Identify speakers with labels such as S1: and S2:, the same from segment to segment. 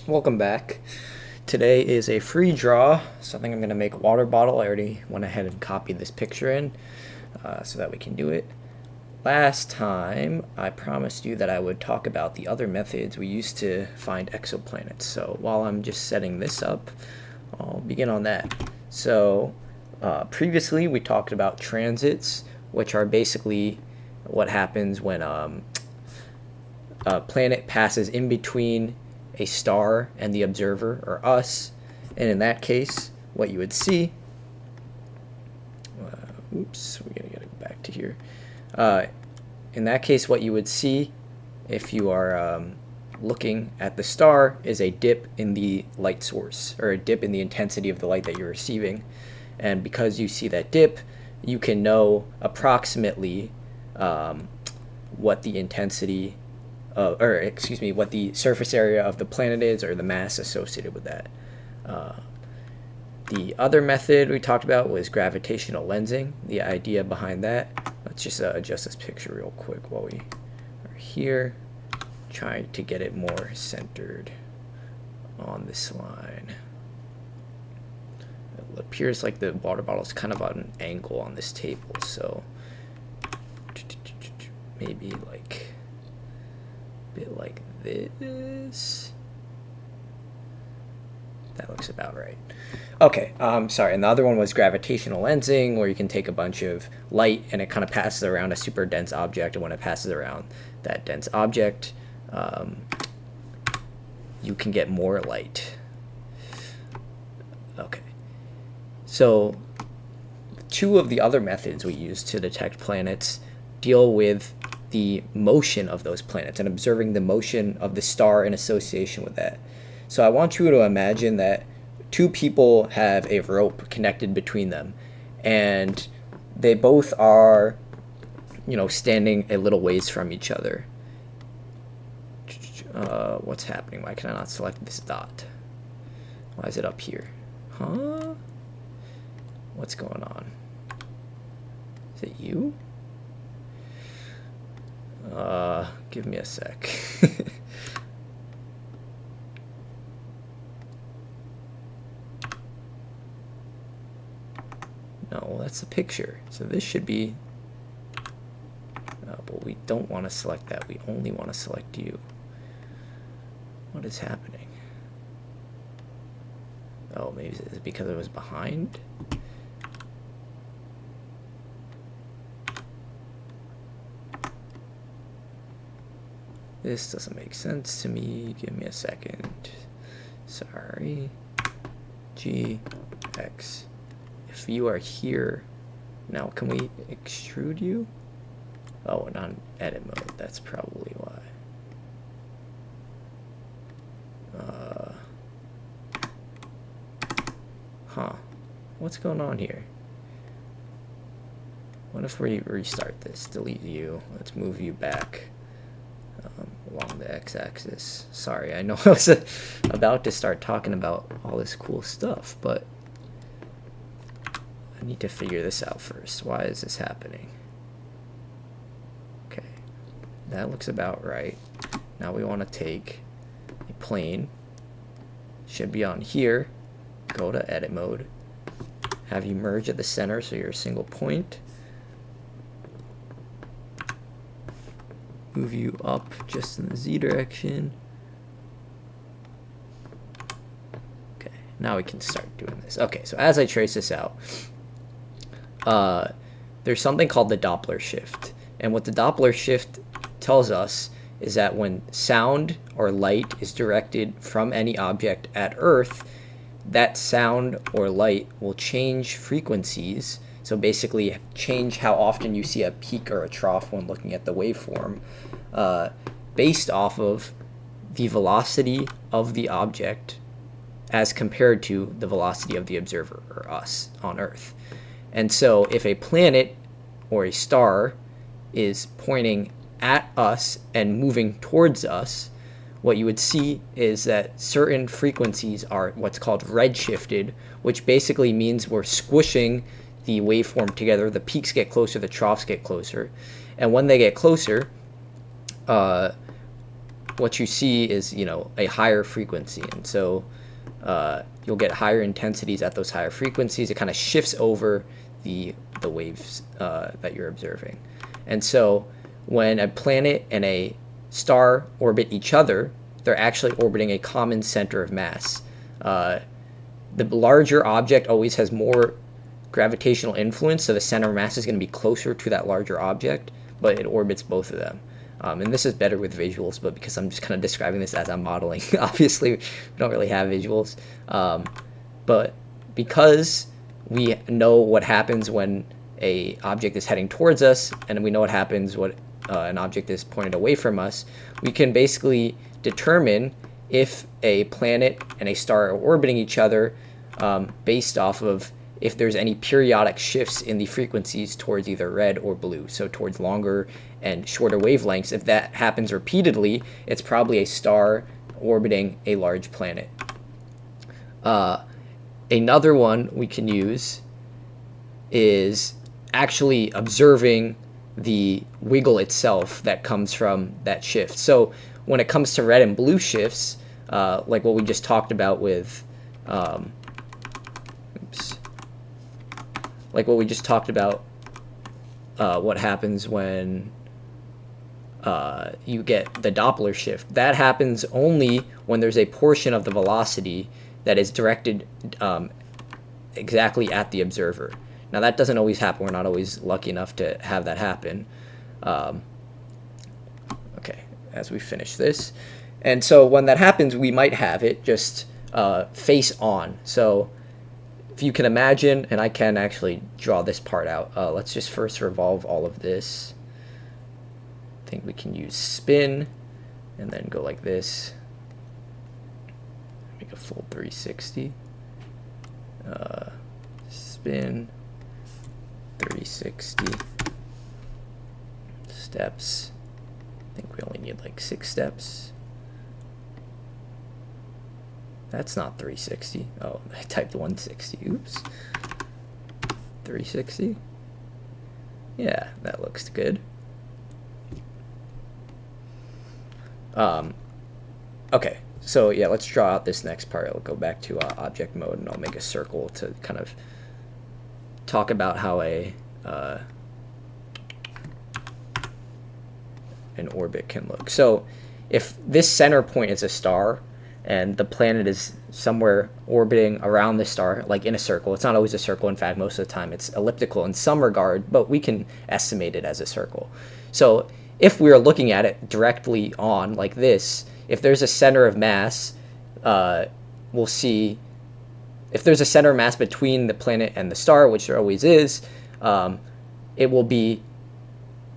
S1: Welcome back. Today is a free draw, so I think I'm going to make a water bottle. I already went ahead and copied this picture in so that we can do it. Last time, I promised you that I would talk about the other methods we used to find exoplanets. So while I'm just setting this up, I'll begin on that. So previously, we talked about transits, which are basically what happens when a planet passes in between a star and the observer, or us. And in that case, what you would see, oops, we gotta go back to here. In that case, what you would see if you are looking at the star is a dip in the light source, or a dip in the intensity of the light that you're receiving. And because you see that dip, you can know approximately what the intensity what the surface area of the planet is, or the mass associated with that. The other method we talked about was gravitational lensing. The idea behind that, let's just adjust this picture real quick while we are here, trying to get it more centered on this line. It appears like the water bottle is kind of on an angle on this table, so maybe like bit like this. That looks about right. Okay, sorry. And the other one was gravitational lensing, where you can take a bunch of light and it kind of passes around a super dense object, and when it passes around that dense object, you can get more light. Okay. So two of the other methods we use to detect planets deal with the motion of those planets and observing the motion of the star in association with that. So I want you to imagine that two people have a rope connected between them, and they both are, standing a little ways from each other. What's happening? Why can I not select this dot? Why is it up here? Huh? What's going on? Is it you? Give me a sec. No, that's a picture. So this should be... but we don't want to select that. We only want to select you. What is happening? Oh, maybe it's because it was behind? This doesn't make sense to me. Give me a second. Sorry. G, X. If you are here, now can we extrude you? Oh, we're not in edit mode. That's probably why. Huh. What's going on here? What if we restart this? Delete you. Let's move you back along the x-axis. Sorry, I know I was about to start talking about all this cool stuff, but I need to figure this out first. Why is this happening? Okay, that looks about right. Now we want to take a plane. Should be on here. Go to edit mode. Have you merge at the center so you're a single point. Move you up just in the Z direction. Okay, now we can start doing this. Okay, so as I trace this out, there's something called the Doppler shift. And what the Doppler shift tells us is that when sound or light is directed from any object at Earth, that sound or light will change frequencies. So basically change how often you see a peak or a trough when looking at the waveform, based off of the velocity of the object as compared to the velocity of the observer, or us, on Earth. And so if a planet or a star is pointing at us and moving towards us, what you would see is that certain frequencies are what's called redshifted, which basically means we're squishing the waveform together. The peaks get closer, the troughs get closer. And when they get closer, what you see is, you know, a higher frequency. And so you'll get higher intensities at those higher frequencies. It kind of shifts over the waves that you're observing. And so when a planet and a star orbit each other, they're actually orbiting a common center of mass. The larger object always has more gravitational influence, so the center of mass is going to be closer to that larger object, but it orbits both of them. And this is better with visuals, but because I'm just kind of describing this as I'm modeling, obviously we don't really have visuals. But because we know what happens when a object is heading towards us, and we know what happens when an object is pointed away from us, we can basically determine if a planet and a star are orbiting each other based off of if there's any periodic shifts in the frequencies towards either red or blue, so towards longer and shorter wavelengths. If that happens repeatedly, it's probably a star orbiting a large planet. Another one we can use is actually observing the wiggle itself that comes from that shift. So when it comes to red and blue shifts, like what we just talked about with, like what we just talked about, what happens when you get the Doppler shift. That happens only when there's a portion of the velocity that is directed exactly at the observer. Now that doesn't always happen. We're not always lucky enough to have that happen. Okay, as we finish this. And so when that happens, we might have it just face on. So if you can imagine, and I can actually draw this part out, let's just first revolve all of this. I think we can use spin and then go like this. Make a full 360. Spin, 360 steps. I think we only need like 6 steps. That's not 360. Oh, I typed 160. Oops. 360. Yeah, that looks good. Okay, so yeah, let's draw out this next part. I'll go back to object mode, and I'll make a circle to kind of talk about how an orbit can look. So if this center point is a star, and the planet is somewhere orbiting around the star, like in a circle. It's not always a circle. In fact, most of the time it's elliptical in some regard, but we can estimate it as a circle. So if we are looking at it directly on like this, if there's a center of mass, we'll see if there's a center of mass between the planet and the star, which there always is, it will be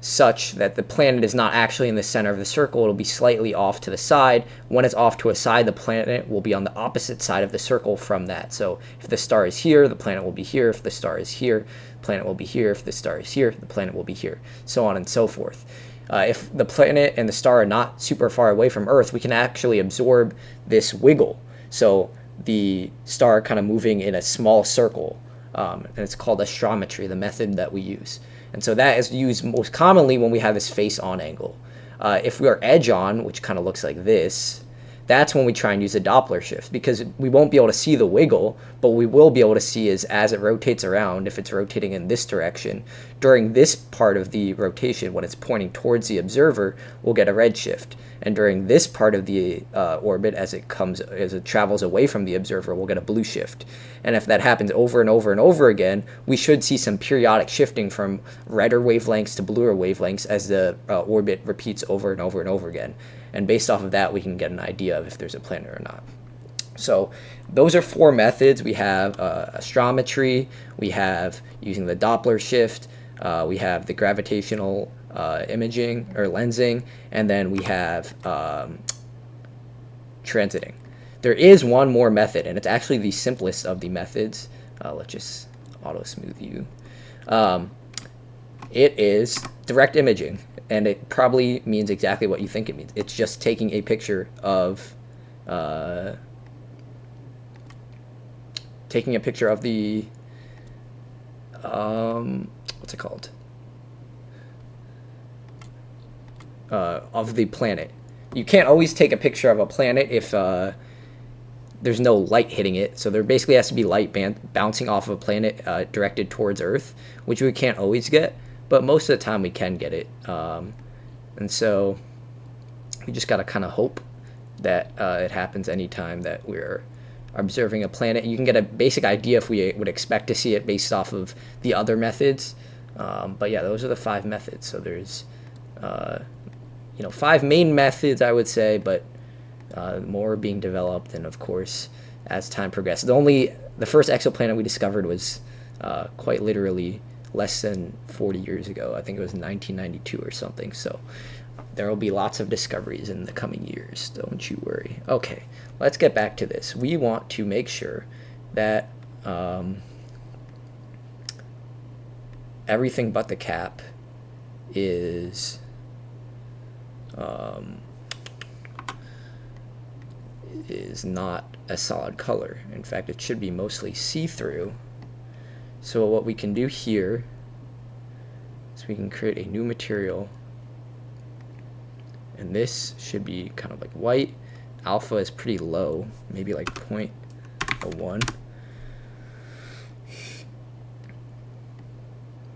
S1: such that the planet is not actually in the center of the circle. It'll be slightly off to the side. When it's off to a side, the planet will be on the opposite side of the circle from that. So if the star is here, the planet will be here. If the star is here, the planet will be here. If the star is here, the planet will be here, so on and so forth. If the planet and the star are not super far away from Earth, we can actually absorb this wiggle. So the star kind of moving in a small circle, and it's called astrometry, the method that we use. And so that is used most commonly when we have this face-on angle. If we are edge-on, which kind of looks like this, that's when we try and use a Doppler shift, because we won't be able to see the wiggle, but we will be able to see is as it rotates around, if it's rotating in this direction, during this part of the rotation, when it's pointing towards the observer, we'll get a red shift. And during this part of the orbit, as it travels away from the observer, we'll get a blue shift. And if that happens over and over and over again, we should see some periodic shifting from redder wavelengths to bluer wavelengths as the orbit repeats over and over and over again. And based off of that, we can get an idea of if there's a planet or not. So those are 4 methods. We have astrometry, we have using the Doppler shift, we have the gravitational imaging or lensing, and then we have transiting. There is one more method, and it's actually the simplest of the methods. Let's just auto smooth you. It is direct imaging, and it probably means exactly what you think it means. It's just taking a picture of the what's it called? Of the planet. You can't always take a picture of a planet if there's no light hitting it. So there basically has to be light bouncing off of a planet directed towards Earth, which we can't always get, but most of the time we can get it. And so we just got to kind of hope that it happens anytime that we're observing a planet. You can get a basic idea if we would expect to see it based off of the other methods. But yeah, those are the 5 methods. So there's, 5 main methods, I would say, but more being developed. And of course, as time progresses, the first exoplanet we discovered was quite literally less than 40 years ago. I think it was 1992 or something. So there will be lots of discoveries in the coming years. Don't you worry. Okay, let's get back to this. We want to make sure that everything but the cap is not a solid color. In fact, it should be mostly see-through. So what we can do here is we can create a new material, and this should be kind of like white. Alpha is pretty low, maybe like 0.01.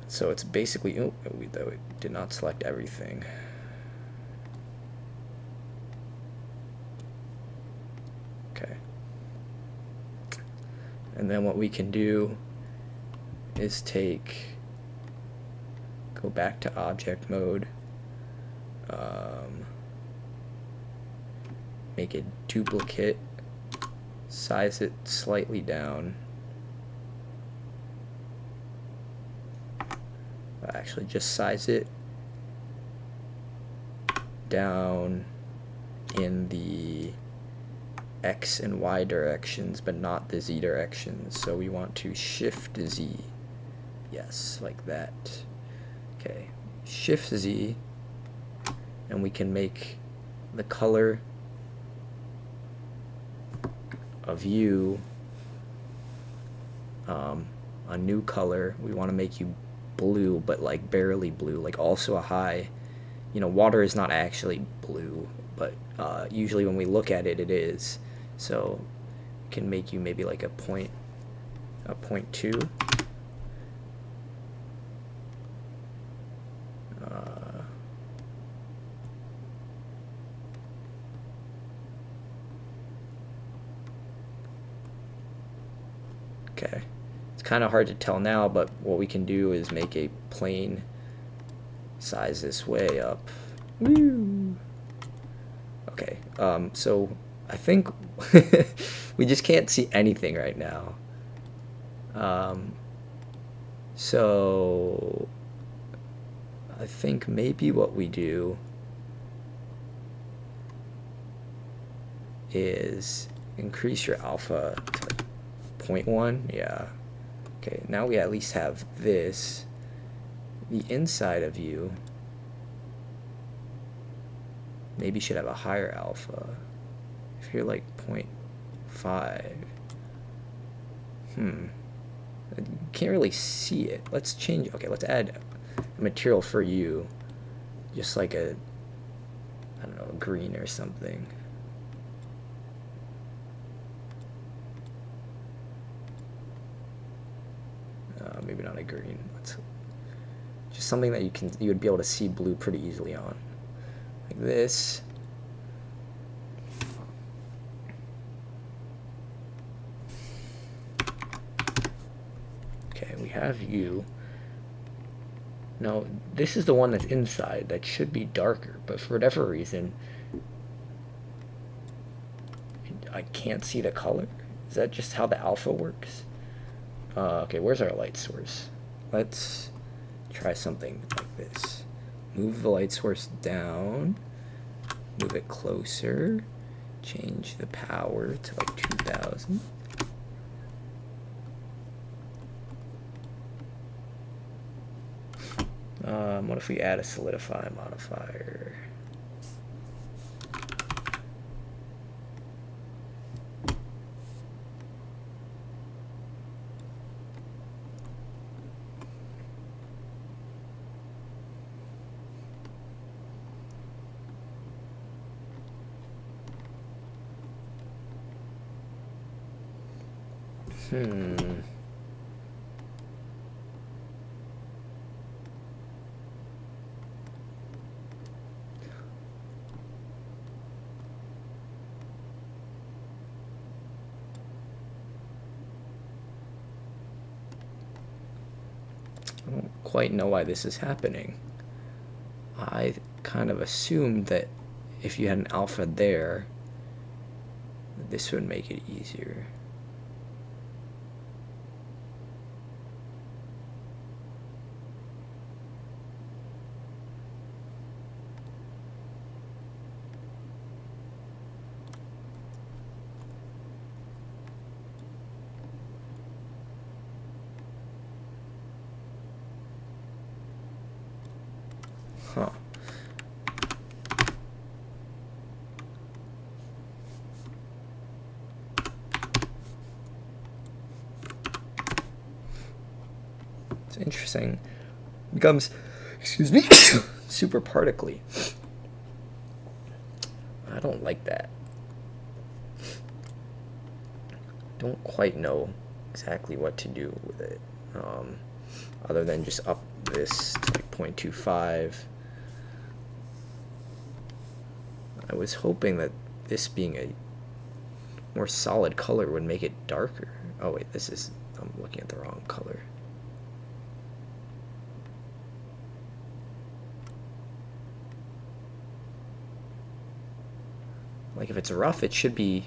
S1: So it's basically, though it did not select everything. Okay. And then what we can do is go back to object mode, make a duplicate, size it slightly down. Actually, just size it down in the X and Y directions, but not the Z directions. So we want to shift Z. Yes, like that. Okay, shift Z, and we can make the color of you a new color. We want to make you blue, but like barely blue, like also a high. Water is not actually blue, but usually when we look at it, it is. So we can make you maybe like a 0.2. Okay, it's kind of hard to tell now, but what we can do is make a plane size this way up. Woo. Okay, so I think we just can't see anything right now. So I think maybe what we do is increase your alpha to like 0.1. Yeah. Okay, now we at least have this. The inside of you maybe should have a higher alpha. If you're like 0.5, I can't really see it. Let's change. Okay, let's add a material for you, just like I don't know, green or something. Maybe not a green. Let's just something that you would be able to see blue pretty easily on, like this. Okay, we have you. Now this is the one that's inside that should be darker, but for whatever reason I can't see the color. Is that just how the alpha works? Okay, where's our light source? Let's try something like this. Move the light source down, move it closer, change the power to like 2000. What if we add a solidify modifier? Hmm. I don't quite know why this is happening. I kind of assumed that if you had an alpha there, this would make it easier. Huh. It's interesting. It becomes, excuse me, super particly. I don't like that. Don't quite know exactly what to do with it, other than just up this to like 0.25. I was hoping that this being a more solid color would make it darker. Oh wait, I'm looking at the wrong color. Like if it's rough, it should be,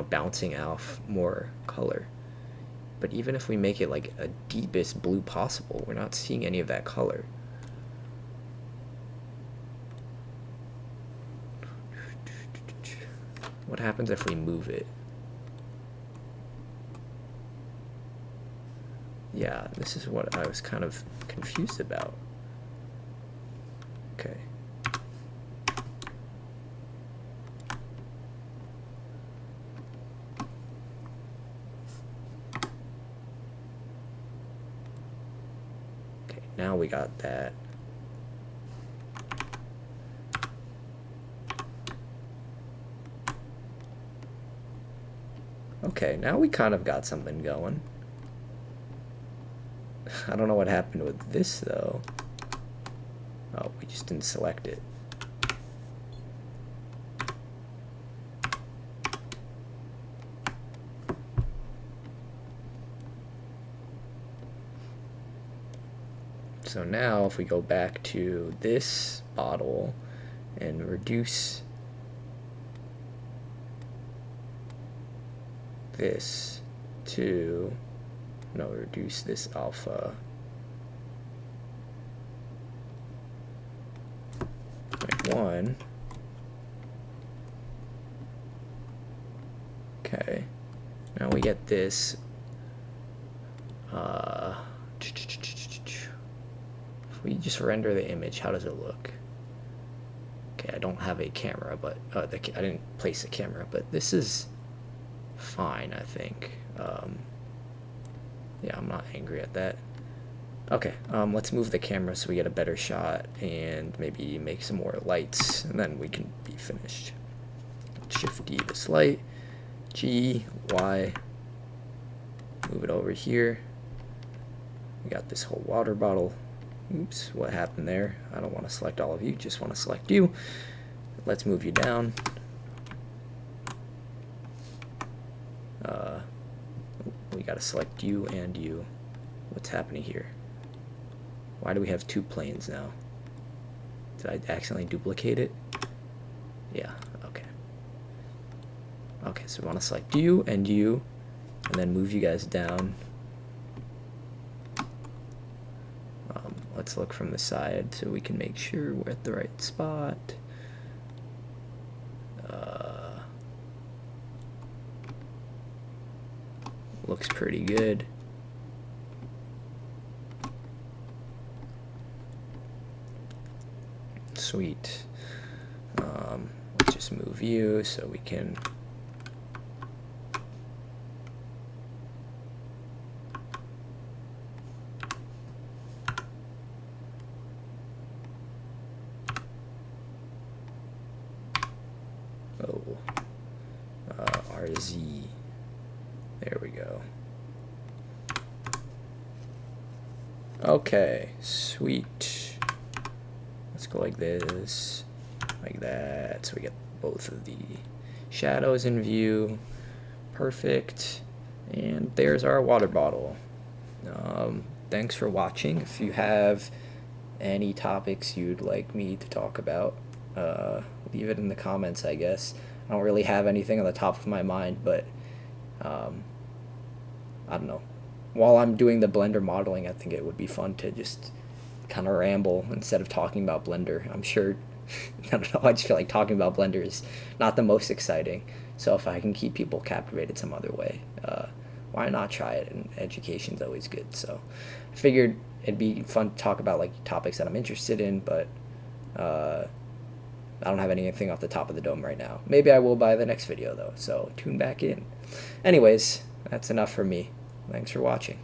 S1: bouncing off more color. But even if we make it like a deepest blue possible, we're not seeing any of that color. What happens if we move it? Yeah, this is what I was kind of confused about. Okay. Okay, now we got that. Okay, now we kind of got something going. I don't know what happened with this though. Oh, we just didn't select it. So now if we go back to this bottle and reduce this to, no, reduce this alpha 0.1. Okay, now we get this. If we just render the image, how does it look? Okay, I don't have a camera, but I didn't place a camera, but this is fine, I think. Yeah, I'm not angry at that. Okay, let's move the camera so we get a better shot and maybe make some more lights, and then we can be finished. Shift D this light, G, Y, move it over here. We got this whole water bottle. Oops, what happened there? I don't want to select all of you, just want to select you. Let's move you down. We got to select you and you. What's happening here? Why do we have two planes now? Did I accidentally duplicate it? Yeah, okay. Okay, so we want to select you, and then move you guys down. Let's look from the side so we can make sure we're at the right spot. Looks pretty good. Sweet. Let's just move you so we can RZ. There we go. Okay, sweet. Let's go like this, like that, so we get both of the shadows in view. Perfect. And there's our water bottle. Thanks for watching. If you have any topics you'd like me to talk about, leave it in the comments, I guess. I don't really have anything on the top of my mind, but I don't know. While I'm doing the Blender modeling, I think it would be fun to just kind of ramble instead of talking about Blender. I'm sure, I don't know, I just feel like talking about Blender is not the most exciting. So if I can keep people captivated some other way, why not try it? And education's always good. So I figured it'd be fun to talk about like topics that I'm interested in, but I don't have anything off the top of the dome right now. Maybe I will by the next video though, so tune back in. Anyways, that's enough for me. Thanks for watching.